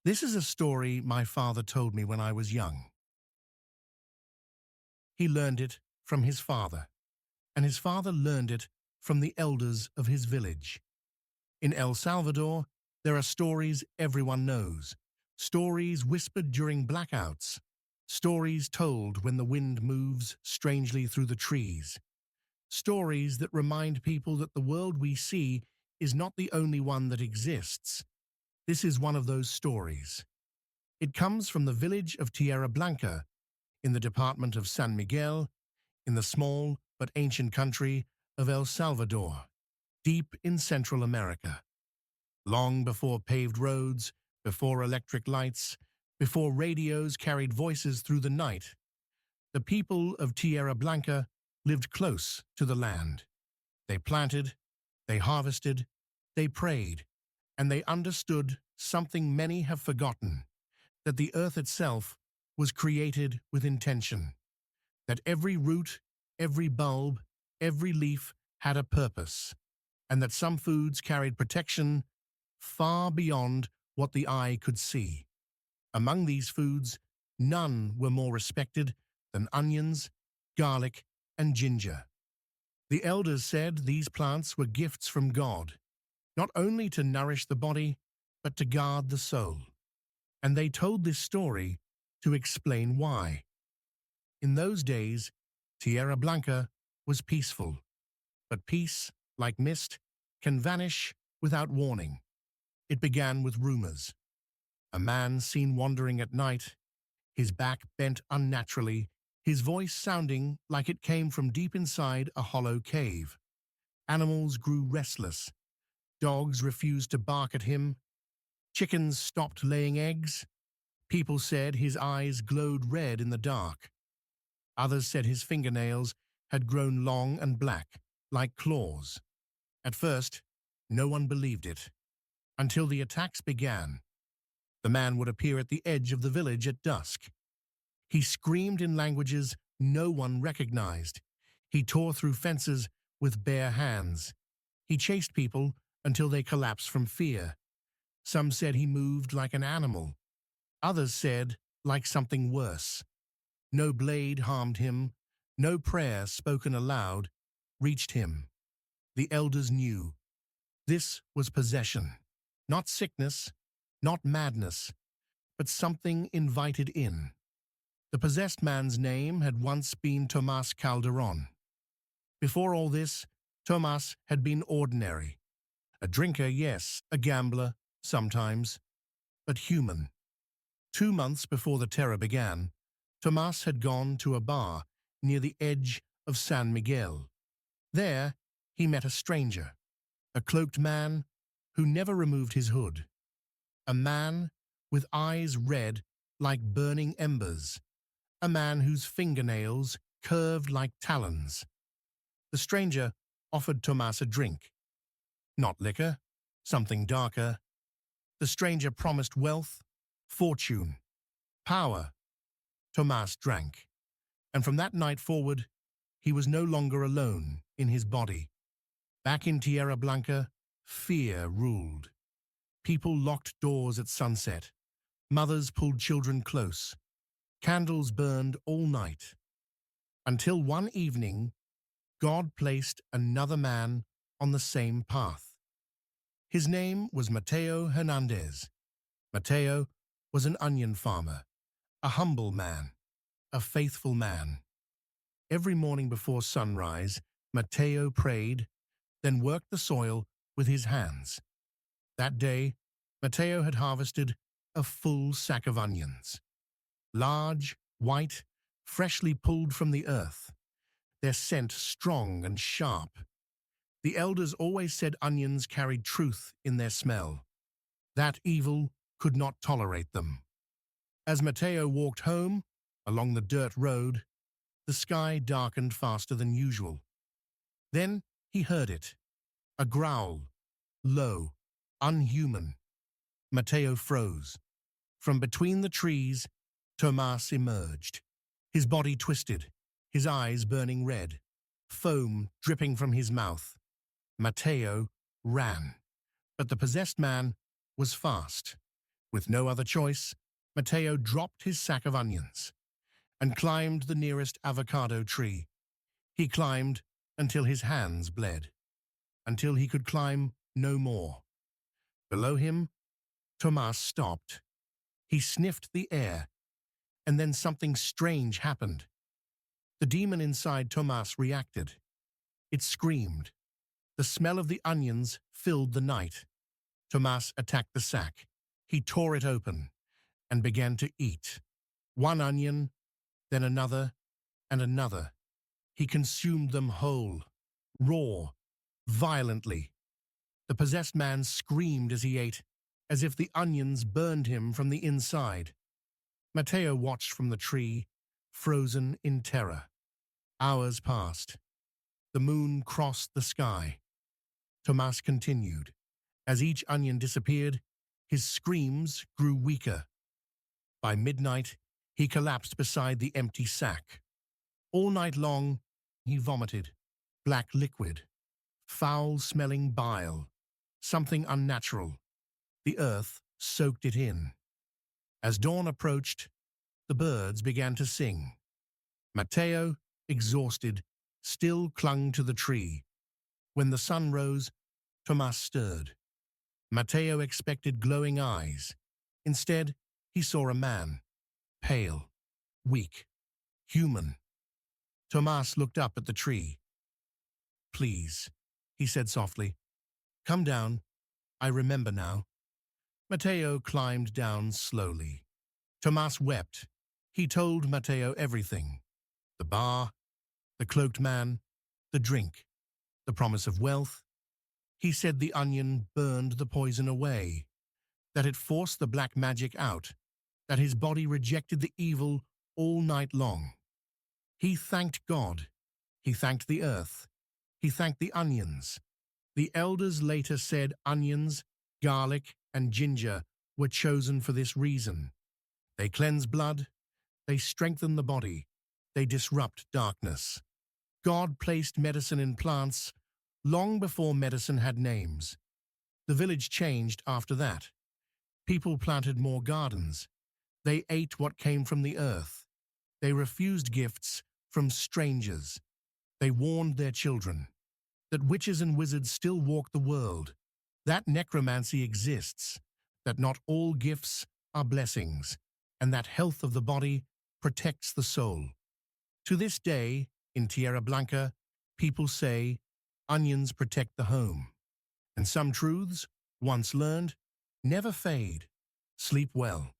This is a story my father told me when I was young. He learned it from his father, and his father learned it from the elders of his village. In El Salvador, there are stories everyone knows, stories whispered during blackouts, stories told when the wind moves strangely through the trees, stories that remind people that the world we see is not the only one that exists. This is one of those stories. It comes from the village of Tierra Blanca, in the department of San Miguel, in the small but ancient country of El Salvador, deep in Central America. Long before paved roads, before electric lights, before radios carried voices through the night, the people of Tierra Blanca lived close to the land. They planted, they harvested, they prayed, and they understood something many have forgotten, that the earth itself was created with intention, that every root, every bulb, every leaf had a purpose, and that some foods carried protection far beyond what the eye could see. Among these foods, none were more respected than onions, garlic, and ginger. The elders said these plants were gifts from God, not only to nourish the body, but to guard the soul. And they told this story to explain why. In those days, Tierra Blanca was peaceful, but peace, like mist, can vanish without warning. It began with rumors. A man seen wandering at night, his back bent unnaturally, his voice sounding like it came from deep inside a hollow cave. Animals grew restless. Dogs refused to bark at him. Chickens stopped laying eggs. People said his eyes glowed red in the dark. Others said his fingernails had grown long and black, like claws. At first, no one believed it, until the attacks began. The man would appear at the edge of the village at dusk. He screamed in languages no one recognized. He tore through fences with bare hands. He chased people until they collapsed from fear. Some said he moved like an animal. Others said like something worse. No blade harmed him. No prayer spoken aloud reached him. The elders knew. This was possession, not sickness, not madness, but something invited in. The possessed man's name had once been Tomas Calderon. Before all this, Tomas had been ordinary. A drinker, yes, a gambler, sometimes, but human. 2 months before the terror began, Tomas had gone to a bar near the edge of San Miguel. There, he met a stranger, a cloaked man who never removed his hood. A man with eyes red like burning embers. A man whose fingernails curved like talons. The stranger offered Tomas a drink. Not liquor, something darker. The stranger promised wealth, fortune, power. Tomas drank, and from that night forward, he was no longer alone in his body. Back in Tierra Blanca, fear ruled. People locked doors at sunset. Mothers pulled children close. Candles burned all night. Until one evening, God placed another man on the same path. His name was Mateo Hernandez. Mateo was an onion farmer, a humble man, a faithful man. Every morning before sunrise, Mateo prayed, then worked the soil with his hands. That day, Mateo had harvested a full sack of onions. Large, white, freshly pulled from the earth, their scent strong and sharp. The elders always said onions carried truth in their smell. That evil could not tolerate them. As Mateo walked home, along the dirt road, the sky darkened faster than usual. Then he heard it, a growl, low, unhuman. Mateo froze. From between the trees, Tomas emerged. His body twisted, his eyes burning red, foam dripping from his mouth. Mateo ran, but the possessed man was fast. With no other choice, Matteo dropped his sack of onions and climbed the nearest avocado tree. He climbed until his hands bled, until he could climb no more. Below him, Tomas stopped. He sniffed the air, and then something strange happened. The demon inside Tomas reacted. It screamed. The smell of the onions filled the night. Tomas attacked the sack. He tore it open and began to eat. One onion, then another, and another. He consumed them whole, raw, violently. The possessed man screamed as he ate, as if the onions burned him from the inside. Matteo watched from the tree, frozen in terror. Hours passed. The moon crossed the sky. Tomas continued. As each onion disappeared, his screams grew weaker. By midnight, he collapsed beside the empty sack. All night long, he vomited, black liquid, foul-smelling bile, something unnatural. The earth soaked it in. As dawn approached, the birds began to sing. Matteo, exhausted, still clung to the tree. When the sun rose, Tomas stirred. Matteo expected glowing eyes. Instead, he saw a man, pale, weak, human. Tomas looked up at the tree. "Please," he said softly, "come down. I remember now." Matteo climbed down slowly. Tomas wept. He told Matteo everything. The bar, the cloaked man, the drink, the promise of wealth. He said the onion burned the poison away, that it forced the black magic out, that his body rejected the evil all night long. He thanked God. He thanked the earth. He thanked the onions. The elders later said onions, garlic, and ginger were chosen for this reason. They cleanse blood. They strengthen the body. They disrupt darkness. God placed medicine in plants long before medicine had names. The village changed after that. People planted more gardens. They ate what came from the earth. They refused gifts from strangers. They warned their children that witches and wizards still walk the world, that necromancy exists, that not all gifts are blessings, and that health of the body protects the soul. To this day, in Tierra Blanca, people say onions protect the home. And some truths, once learned, never fade. Sleep well.